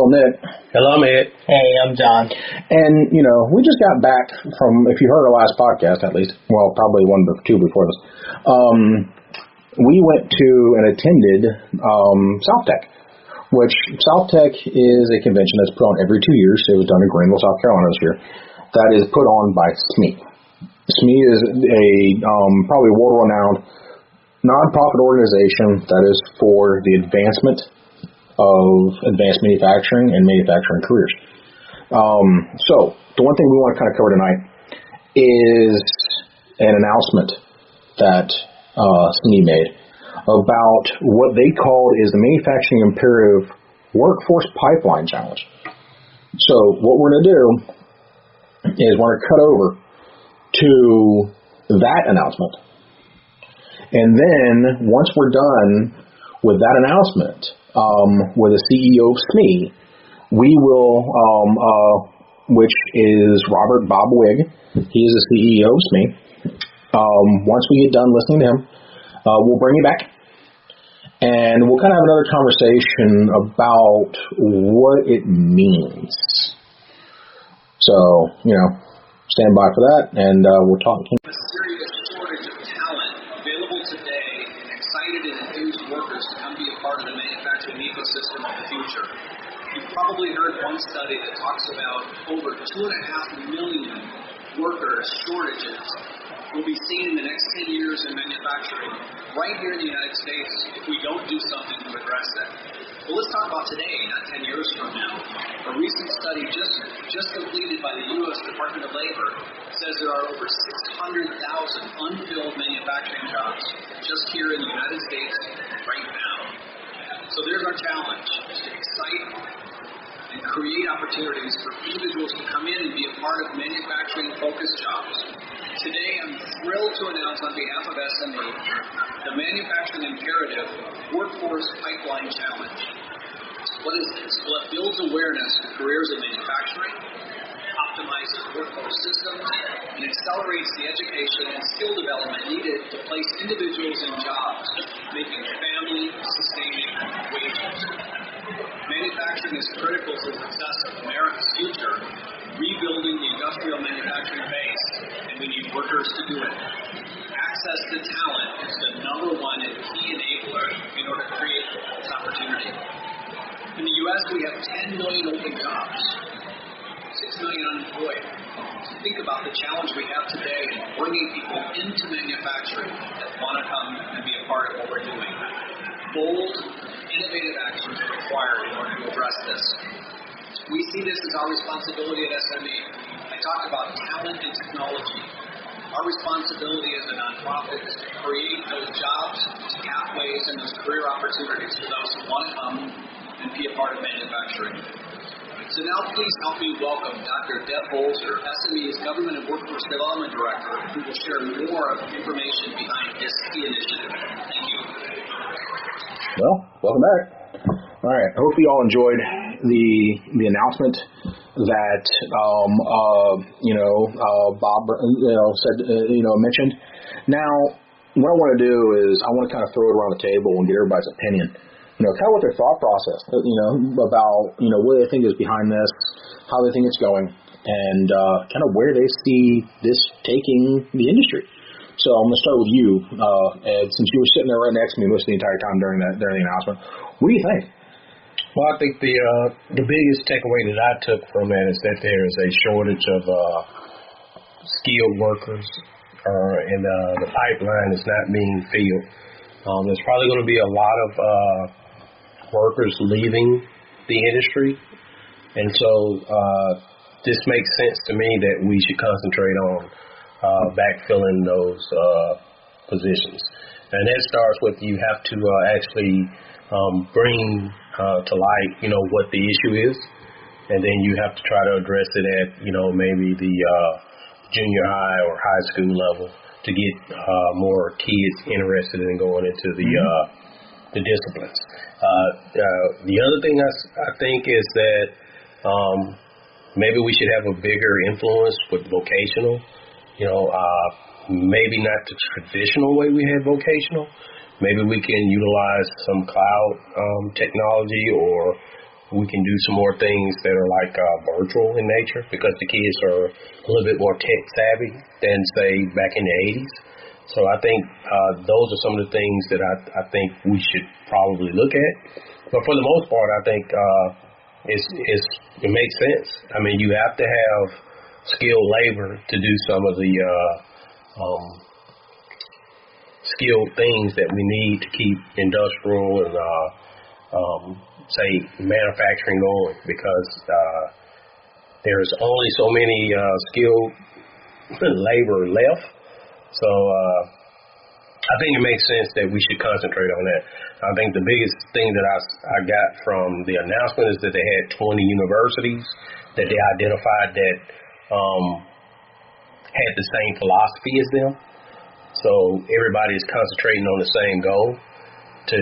Nick. Hello, Ed. Hey, I'm John. And, we just got back from, if you heard our last podcast at least, well, probably one of the two before this, we went to and attended SOUTHECH, which SOUTHECH is a convention that's put on every 2 years. It was done in Greenville, South Carolina this year. That is put on by SME. SME is a probably world-renowned nonprofit organization that is for the advancement of advanced manufacturing and manufacturing careers. So the one thing we want to kind of cover tonight is an announcement that SME made about what they called is the Manufacturing Imperative Workforce Pipeline Challenge. So what we're going to do is we're going to cut over to that announcement. And then once we're done with that announcement, with the CEO of SME, we will, which is Robert Bob Wigg. He is the CEO of SME. Once we get done listening to him, we'll bring you back, and we'll kind of have another conversation about what it means. So, stand by for that, and we'll talk. A serious shortage of talent available today, and excited and enthused workers to come be a part of the manufacturing ecosystem of the future. You've probably heard one study that talks about over 2.5 million worker shortages will be seen in the next 10 years in manufacturing right here in the United States if we don't do something to address that. Well, let's talk about today, not 10 years from now. A recent study just completed by the U.S. Department of Labor says there are over 600,000 unfilled manufacturing jobs just here in the United States right now. So there's our challenge, is to excite and create opportunities for individuals to come in and be a part of manufacturing-focused jobs. Today, I'm thrilled to announce on behalf of SME the Manufacturing Imperative Workforce Pipeline Challenge. What is this? Well, it builds awareness to careers in manufacturing, optimizes workforce systems, and accelerates the education and skill development needed to place individuals in jobs, making family-sustaining wages. Manufacturing is critical to the success of America's future, rebuilding the industrial manufacturing base, and we need workers to do it. Access to talent is the number one and key enabler in order to create this opportunity. In the U.S., we have 10 million open jobs, 6 million unemployed. So think about the challenge we have today in bringing people into manufacturing that want to come and be a part of what we're doing. Bold, innovative actions are required in order to address this. We see this as our responsibility at SME. I talk about talent and technology. Our responsibility as a nonprofit is to create those jobs, those pathways, and those career opportunities for those who want to come and be a part of manufacturing. So now please help me welcome Dr. Deb Bolzer, SME's Government and Workforce Development Director, who will share more information behind this key initiative. Thank you. Well, welcome back. All right. I hope you all enjoyed the announcement that Bob said mentioned. Now, what I want to do is I want to kind of throw it around the table and get everybody's opinion. Kind of what their thought process, about what they think is behind this, how they think it's going, and kind of where they see this taking the industry. So I'm going to start with you, Ed, since you were sitting there right next to me most of the entire time during the announcement. What do you think? Well, I think the biggest takeaway that I took from that is that there is a shortage of skilled workers, and the pipeline is not being filled. There's probably going to be a lot of workers leaving the industry, and so this makes sense to me that we should concentrate on backfilling those positions. And that starts with you have to actually bring to light, what the issue is, and then you have to try to address it at, maybe the junior high or high school level to get more kids interested in going into the disciplines. The other thing I think is that maybe we should have a bigger influence with vocational. Maybe not the traditional way we had vocational. Maybe we can utilize some cloud technology or We can do some more things that are like virtual in nature because the kids are a little bit more tech savvy than, say, back in the 80s. So I think those are some of the things that I think we should probably look at. But for the most part, I think it makes sense. I mean, you have to have skilled labor to do some of the skilled things that we need to keep industrial and say manufacturing going, because there's only so many skilled labor left. So I think it makes sense that we should concentrate on that. I think the biggest thing that I got from the announcement is that they had 20 universities that they identified that had the same philosophy as them. So everybody is concentrating on the same goal to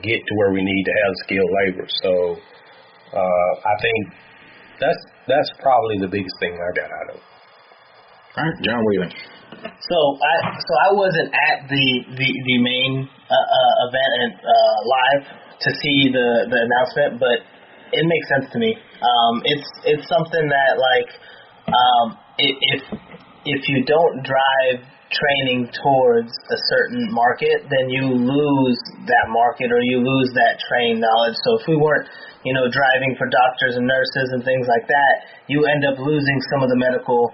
get to where we need to have skilled labor. So I think that's probably the biggest thing I got out of it. All right, John, what do you think? So I wasn't at the main event and live to see the announcement, but it makes sense to me. It's something that, like, if you don't drive training towards a certain market, then you lose that market or you lose that trained knowledge. So if we weren't, driving for doctors and nurses and things like that, you end up losing some of the medical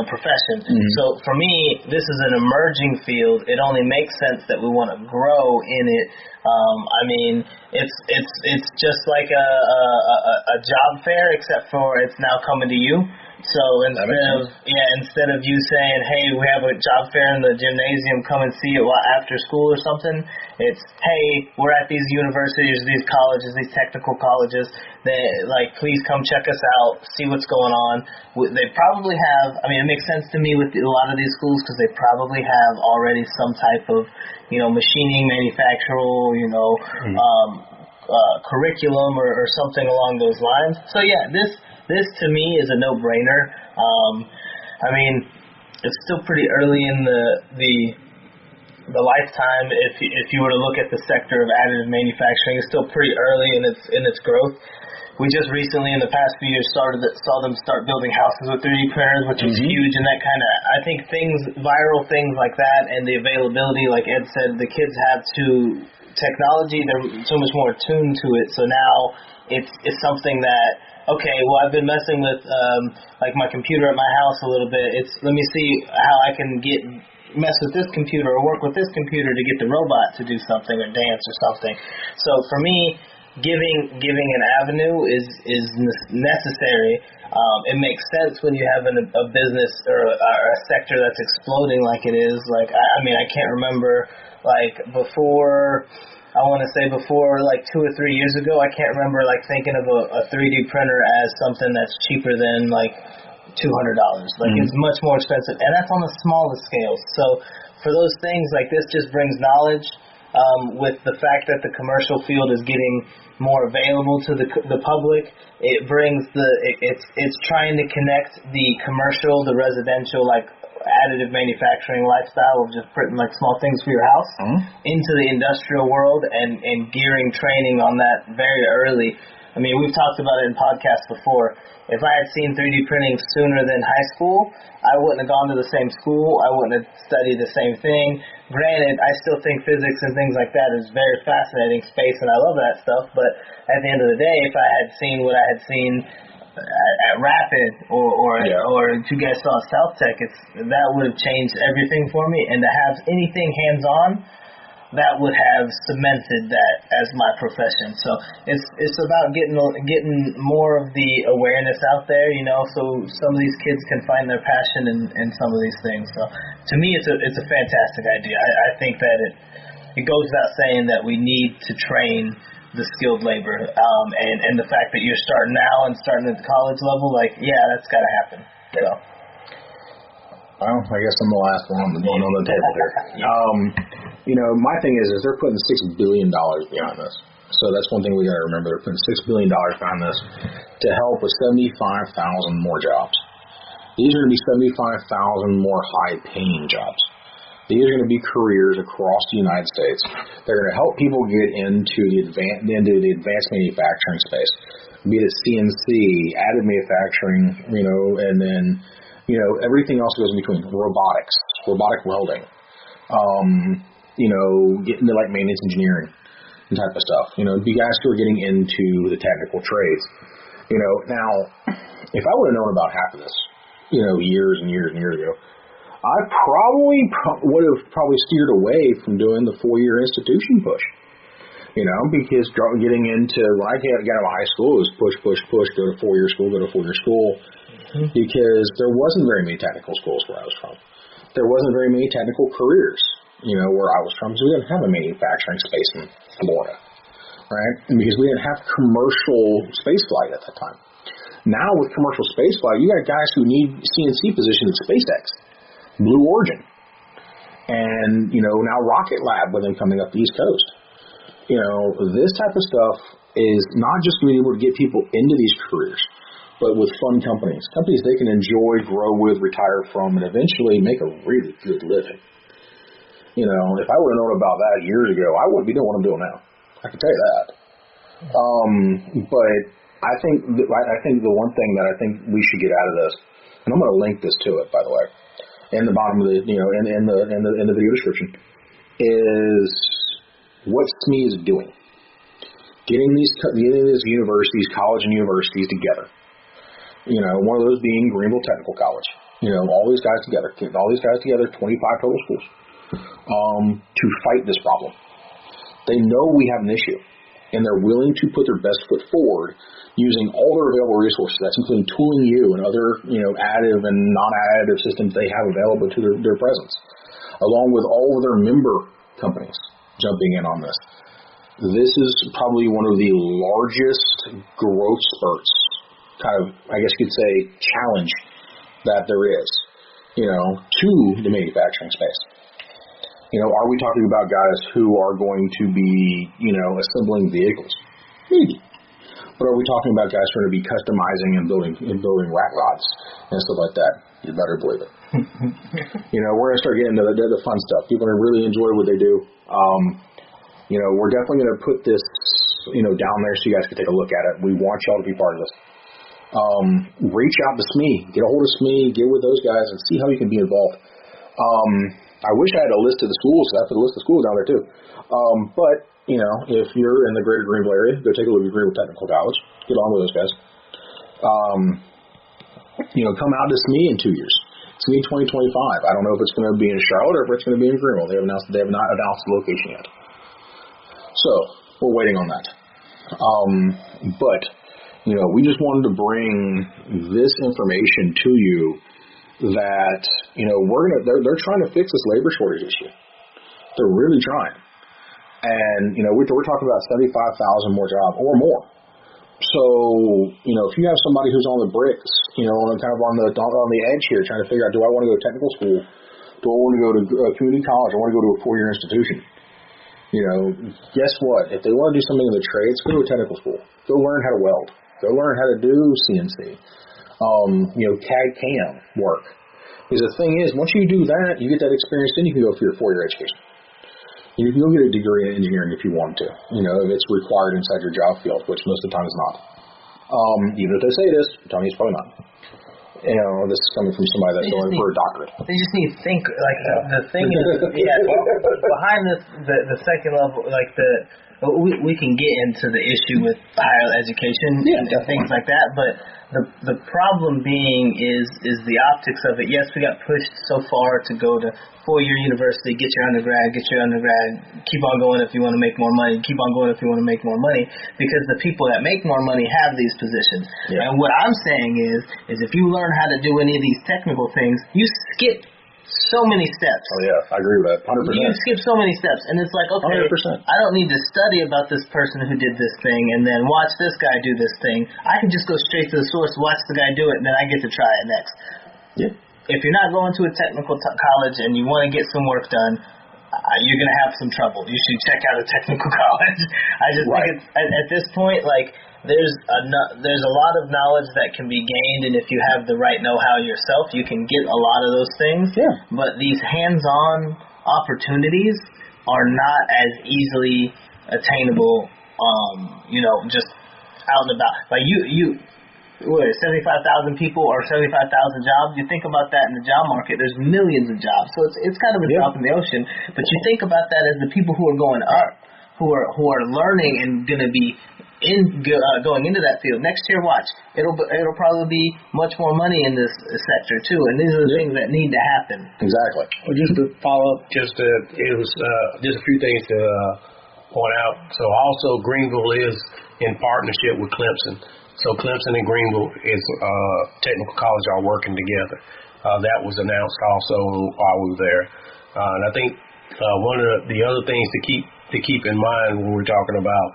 profession. Mm-hmm. So for me, this is an emerging field. It only makes sense that we want to grow in it. I mean, it's just like a job fair, except for it's now coming to you. So instead of you saying, hey, we have a job fair in the gymnasium, come and see it after school or something, it's, hey, we're at these universities, these colleges, these technical colleges, please come check us out, see what's going on. They probably have, it makes sense to me with a lot of these schools because they probably have already some type of, machining, manufacturing, curriculum or something along those lines. So yeah, this to me is a no-brainer. It's still pretty early in the lifetime. If you were to look at the sector of additive manufacturing, it's still pretty early in its growth. We just recently, in the past few years, saw them start building houses with 3D printers, which is huge. And that kind of, I think viral things like that, and the availability, like Ed said, the kids have to technology. They're so much more attuned to it. So now it's something that, okay, well, I've been messing with my computer at my house a little bit. Let me see how I can mess with this computer or work with this computer to get the robot to do something or dance or something. So for me, giving an avenue is necessary. It makes sense when you have a business or a sector that's exploding like it is. I can't remember before 2 or 3 years ago, I can't remember thinking of a 3D printer as something that's cheaper than $200. It's much more expensive, and that's on the smallest scale. So for those things this just brings knowledge. With the fact that the commercial field is getting more available to the public, it brings it's trying to connect the commercial, the residential, additive manufacturing lifestyle of just printing small things for your house into the industrial world and gearing training on that very early. We've talked about it in podcasts before. If I had seen 3D printing sooner than high school, I wouldn't have gone to the same school. I wouldn't have studied the same thing. Granted, I still think physics and things like that is very fascinating, space, and I love that stuff. But at the end of the day, if I had seen what I had seen at Rapid or if you guys saw SOUTHECH, that would have changed everything for me. And to have anything hands-on, that would have cemented that as my profession. So it's about getting more of the awareness out there, so some of these kids can find their passion in some of these things. So to me, it's a fantastic idea. I think that it goes without saying that we need to train the skilled labor, and the fact that you're starting now and starting at the college level, that's got to happen. So. Well, I guess I'm the last one on the table here. My thing is they're putting $6 billion behind this. So that's one thing we got to remember. They're putting $6 billion behind this to help with 75,000 more jobs. These are going to be 75,000 more high-paying jobs. These are going to be careers across the United States. They're going to help people get into the advanced manufacturing space, be it CNC, additive manufacturing, and then, everything else goes in between. Robotics, robotic welding, get into like maintenance engineering and type of stuff. You guys who are getting into the technical trades. Now, if I would have known about half of this, years and years and years ago, I probably would have steered away from doing the 4-year institution push. Because getting into, when I got out of high school, it was push, go to 4-year school, because there wasn't very many technical schools where I was from. There wasn't very many technical careers, where I was from, so we didn't have a manufacturing space in Florida, right? And because we didn't have commercial space flight at that time. Now with commercial space flight, you got guys who need CNC positions at SpaceX, Blue Origin, and, now Rocket Lab with them coming up the East Coast. This type of stuff is not just being able to get people into these careers, but with fun companies they can enjoy, grow with, retire from, and eventually make a really good living. If I would have known about that years ago, I wouldn't be doing what I'm doing now. I can tell you that. But I think the one thing that I think we should get out of this, and I'm going to link this to it, by the way, in the bottom of the, in the video description, is what SME is doing. Getting these universities, college and universities together. One of those being Greenville Technical College. All these guys together, 25 total schools, to fight this problem. They know we have an issue, and they're willing to put their best foot forward using all their available resources. That's including tooling you and other, additive and non-additive systems they have available to their presence, along with all of their member companies jumping in on this. This is probably one of the largest growth spurts, kind of, I guess you could say, challenge that there is, to the manufacturing space. Are we talking about guys who are going to be, assembling vehicles? Maybe. But are we talking about guys who are going to be customizing and building rat rods and stuff like that? You better believe it. We're going to start getting into the fun stuff. People are going to really enjoy what they do. We're definitely going to put this, down there so you guys can take a look at it. We want y'all to be part of this. Reach out to SME. Get a hold of SME. Get with those guys and see how you can be involved. I wish I had a list of the schools. I have to list the schools down there too. But if you're in the greater Greenville area, go take a look at Greenville Technical College. Get on with those guys. Come out to SME in 2 years. SME 2025. I don't know if it's going to be in Charlotte or if it's going to be in Greenville. They have not announced the location yet. So we're waiting on that. But we just wanted to bring this information to you that they're trying to fix this labor shortage issue. They're really trying. And, we're talking about 75,000 more jobs or more. So, if you have somebody who's on the bricks, kind of on the edge here, trying to figure out, do I want to go to technical school? Do I want to go to community college? I want to go to a 4-year institution. Guess what? If they want to do something in the trades, go to a technical school. Go learn how to weld. Go learn how to do CNC. CAD/CAM work. Because the thing is, once you do that, you get that experience, then you can go for your 4-year education. You can go get a degree in engineering if you want to, if it's required inside your job field, which most of the time is not. Even if they say it is, I'm telling you it's probably not. This is coming from somebody that's going for a doctorate. They just need to think, the thing is, behind this, the second level, we can get into the issue with higher education and things like that, but the problem being is the optics of it. Yes, we got pushed so far to go to 4-year university, get your undergrad, keep on going if you want to make more money, keep on going if you want to make more money, because the people that make more money have these positions. Yeah. And what I'm saying is if you learn how to do any of these technical things, you skip so many steps. Oh yeah, I agree with that. 100%. You skip so many steps, and it's like, okay, 100%. I don't need to study about this person who did this thing and then watch this guy do this thing. I can just go straight to the source, watch the guy do it, and then I get to try it next. Yeah. If you're not going to a technical college and you want to get some work done, you're going to have some trouble. You should check out a technical college. I just think it's, at this point, there's a lot of knowledge that can be gained, and if you have the right know-how yourself, you can get a lot of those things. Yeah. But these hands-on opportunities are not as easily attainable, just out and about. Like 75,000 people or 75,000 jobs. You think about that in the job market, there's millions of jobs. So it's kind of a drop in the ocean. But you think about that as the people who are going up, who are learning and going to be going into that field. Next year, watch, it'll probably be much more money in this sector too. And these are the things that need to happen. Exactly. Well, just to follow up, it was just a few things to point out. So also Greenville is in partnership with Clemson. So Clemson and Greenville is technical college are working together. That was announced also while we were there. And I think one of the other things to keep in mind when we're talking about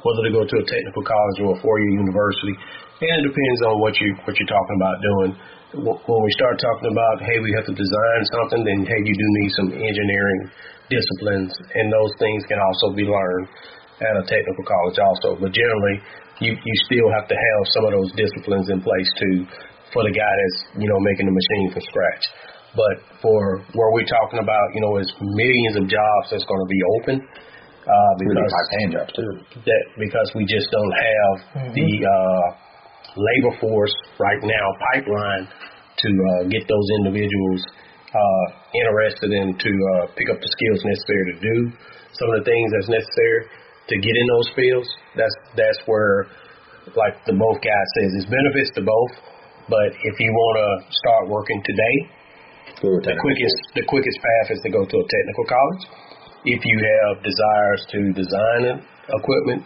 whether to go to a technical college or a four-year university, and it depends on what you're talking about doing. When we start talking about, hey, we have to design something, then hey, you do need some engineering disciplines, and those things can also be learned at a technical college also. But generally, you still have to have some of those disciplines in place too for the guy that's, making the machine from scratch. But for where we're talking about, is millions of jobs that's going to be open. Because high-paying jobs too. Because we just don't have the labor force right now pipeline to get those individuals interested in to pick up the skills necessary to do some of the things that's necessary to get in those fields. That's where, like the both guys says, there's benefits to both. But if you want to start working today, the quickest path is to go to a technical college. If you have desires to design equipment,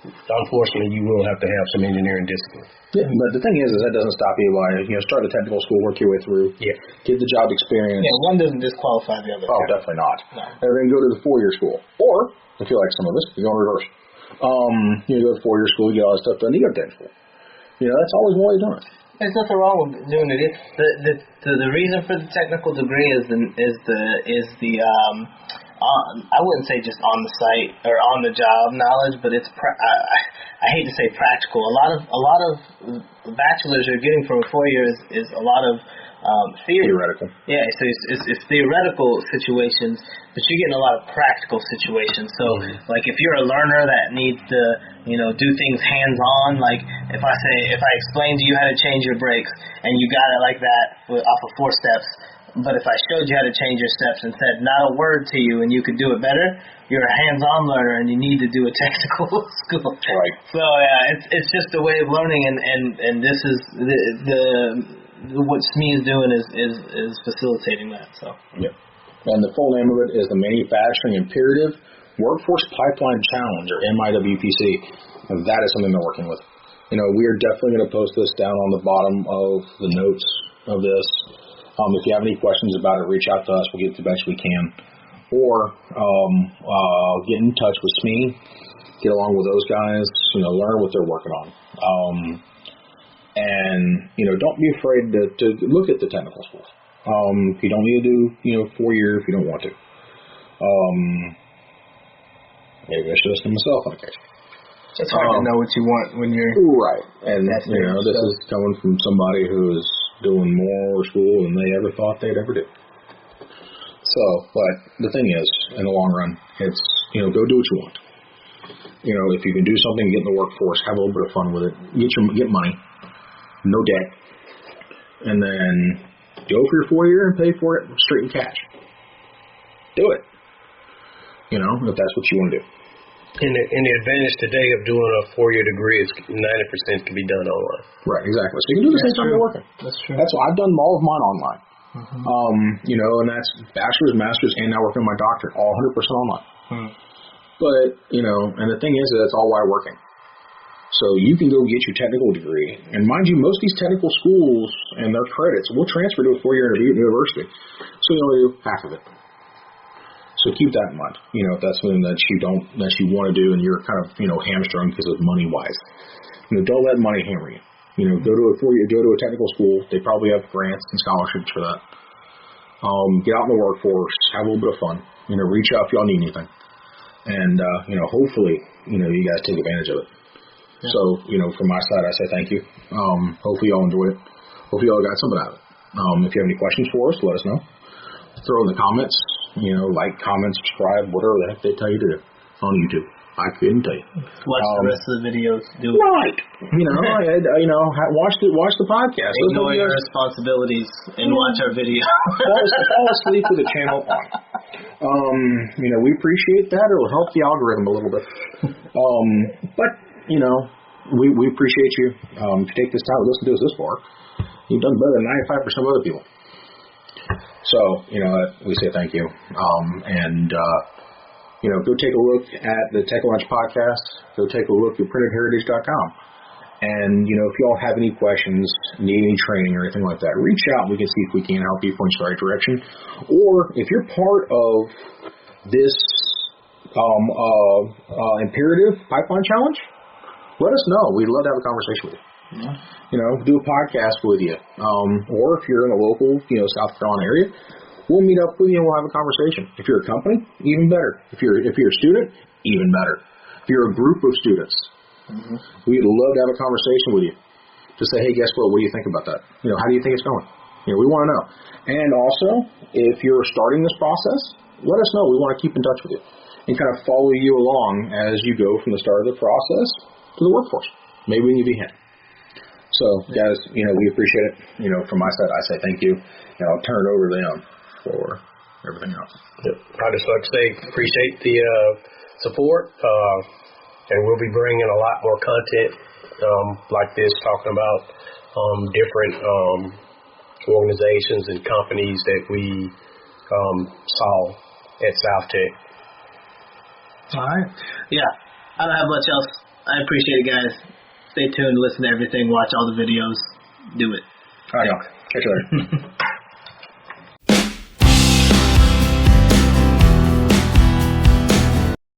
unfortunately, you will have to have some engineering discipline. Yeah, but the thing is that doesn't stop you by start a technical school, work your way through, get the job experience. Yeah, one doesn't disqualify the other. Oh, definitely not. No. And then go to the four-year school, or if you like some of us, you go in reverse. You go to four-year school, you get all that stuff done, you go to technical school. That's always one way of doing it. There's nothing wrong with doing it. The reason for the technical degree is the I wouldn't say just on the site or on the job knowledge, but it's I hate to say practical. A lot of bachelors you're getting from a 4-year is a lot of theoretical. Yeah, so it's theoretical situations, but you're getting a lot of practical situations. So like if you're a learner that needs to do things hands on, like if I explained to you how to change your brakes and you got it like that off of 4 steps. But if I showed you how to change your steps and said not a word to you and you could do it better, you're a hands-on learner and you need to do a technical school. Right. So it's just a way of learning, and this is what SME is doing is facilitating that. So. Yep. And the full name of it is the Manufacturing Imperative Workforce Pipeline Challenge, or MIWPC. And that is something they're working with. We are definitely going to post this down on the bottom of the notes of this. If you have any questions about it, reach out to us. We'll get the best we can. Or get in touch with SME, get along with those guys, learn what they're working on. And don't be afraid to look at the technical schools. If you don't need to do 4 years, if you don't want to. Maybe I should listen to myself on occasion. It's hard to know what you want when you're right. And this is coming from somebody who is doing more school than they ever thought they'd ever do. So, but the thing is, in the long run, it's go do what you want. If you can do something, get in the workforce, have a little bit of fun with it, get money, no debt, and then go for your 4-year and pay for it straight in cash. Do it. If that's what you want to do. And the advantage today of doing a 4-year degree is 90% can be done online. Right, exactly. So you can do the same time you're working. That's true. That's why I've done all of mine online. And that's bachelor's, master's, and now working on my doctorate, all 100% online. But, and the thing is that it's all while working. So you can go get your technical degree. And mind you, most of these technical schools and their credits will transfer to a 4-year university. So you only do half of it. So keep that in mind. If that's something that you want to do and you're kind of, hamstrung because of money wise. Don't let money hammer you. Go to a technical school. They probably have grants and scholarships for that. Get out in the workforce, have a little bit of fun. Reach out if y'all need anything. And hopefully, you guys take advantage of it. Yeah. So, from my side I say thank you. Hopefully y'all enjoyed it. Hopefully y'all got something out of it. If you have any questions for us, let us know. throw in the comments, like, comment, subscribe, whatever the heck they tell you to do on YouTube. I couldn't tell you. Watch the rest of the videos. Do it. Right. Watch the podcast. Ignore your responsibilities and watch our video. fall asleep with the channel on. We appreciate that. It'll help the algorithm a little bit. But we appreciate you. If you take this time to listen to us this far, you've done better than 95% of other people. So, we say thank you. Go take a look at the Tech Lunch podcast. Go take a look at printedheritage.com. And, if you all have any questions, need any training or anything like that, reach out. We can see if we can help you point you in the right direction. Or if you're part of this imperative pipeline challenge, let us know. We'd love to have a conversation with you. Yeah. Do a podcast with you. Or if you're in the local, South Carolina area, we'll meet up with you and we'll have a conversation. If you're a company, even better. If you're a student, even better. If you're a group of students, we'd love to have a conversation with you. To say, hey, guess what? What do you think about that? How do you think it's going? We want to know. And also, if you're starting this process, let us know. We want to keep in touch with you and kind of follow you along as you go from the start of the process to the workforce. Maybe we need to be handy. So, guys, we appreciate it. From my side, I say thank you. And I'll turn it over to them for everything else. Yep. I just like to say appreciate the support, and we'll be bringing a lot more content like this, talking about different organizations and companies that we saw at SOUTHECH. All right. Yeah, I don't have much else. I appreciate it, guys. Stay tuned, listen to everything, watch all the videos. Do it. All right, y'all. Catch you later.